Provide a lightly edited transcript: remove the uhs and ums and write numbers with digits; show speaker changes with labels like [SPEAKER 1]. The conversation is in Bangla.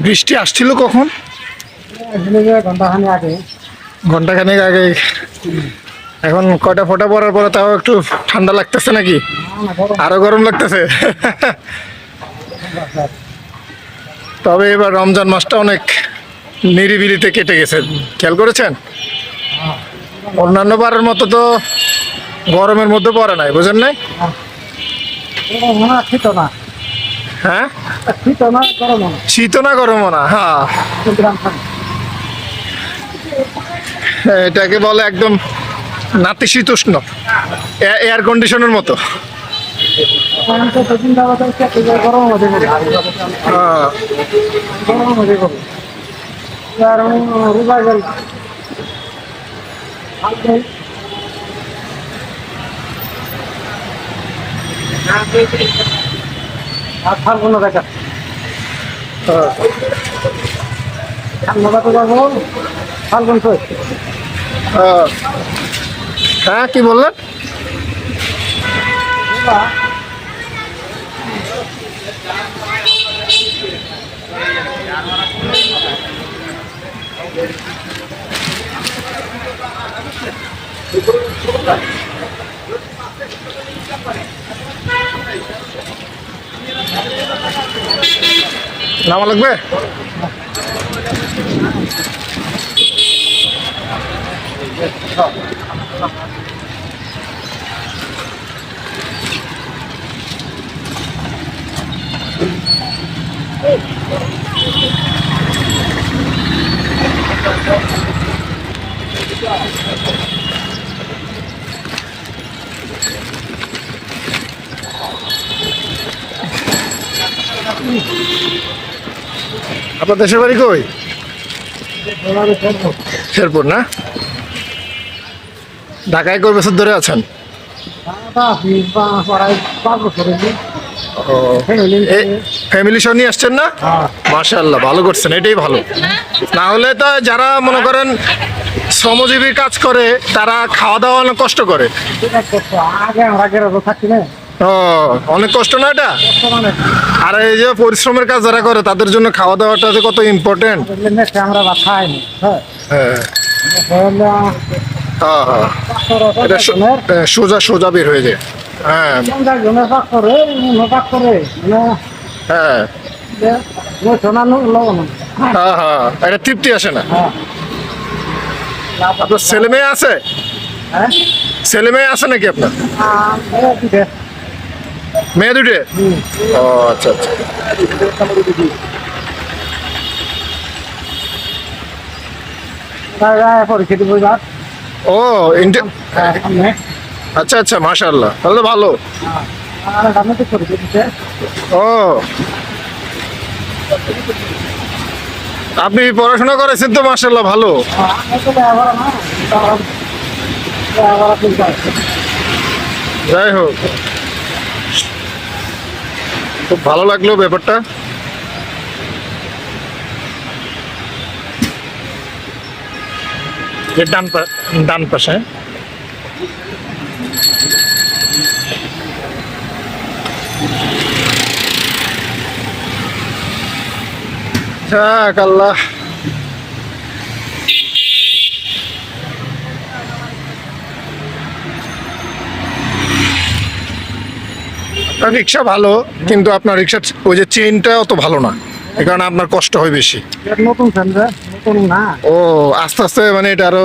[SPEAKER 1] বৃষ্টি আসছিল কখন? ঘন্টাখানেক আগে। এখন কয়টা ফোঁটা পড়ার পরে তাও একটু ঠান্ডা লাগতেছে নাকি? আরো গরম লাগতেছে। তবে এবার রমজান মাসটা অনেক নিরিবিলিতে কেটে গেছে, খেয়াল করেছেন? অন্যান্য বারের মতো তো গরমের মধ্যে পড়ে নাই, বুঝেন নাই? হ্যাঁ, শীত না গরমও না। হ্যাঁ, এটাকে বলে একদম নাতিশীতোষ্ণ, এয়ার কন্ডিশনের মতো।
[SPEAKER 2] ফাল্গুন দেখা ফাল্গুন
[SPEAKER 1] হ্যাঁ, কি বললেন? নামা লাগবে? আপনার দেশের বাড়ি কই? শেরপুর না? ঢাকায় কয় বছর ধরে আছেন? ফ্যামিলি সহ নিয়ে আসছেন না? মাশাআল্লাহ, ভালো করছেন, এটাই ভালো। না হলে তো যারা মনে করেন শ্রমজীবী কাজ করে তারা খাওয়া দাওয়া অনেক কষ্ট করে। ও, অনেক কষ্ট না এটা? আর এই যে পরিশ্রমের কাজ যারা করে তাদের জন্য খাওয়া দাওয়াটা যে কত ইম্পর্টেন্ট।
[SPEAKER 2] আমরা খাইনি।
[SPEAKER 1] হ্যাঁ এটা সোজা সোজা বের হয়ে যায়। হ্যাঁ হ্যাঁ হ্যাঁ হ্যাঁ, এটা তৃপ্তি আসে না। আপনার ছেলে মেয়ে আছে? ছেলে মেয়ে আছে নাকি আপনার? মেয়ে দুটো? ও আচ্ছা আচ্ছা। ও, আচ্ছা আচ্ছা, মাশাআল্লাহ, তাহলে তো ভালো। ও, আপনি পড়াশোনা করেছেন তো, মাশাআল্লাহ, ভালো। যাই হোক, খুব ভালো লাগলো ব্যাপারটা। ডান পাশে আল্লাহ। আপনার রিক্সা ভালো, কিন্তু আপনার রিক্সার ওই যে চেইনটা অত ভালো না, এই কারণে আপনার কষ্ট হয় বেশি।
[SPEAKER 2] নতুন না।
[SPEAKER 1] ও, আস্তে আস্তে মানে এটা আরো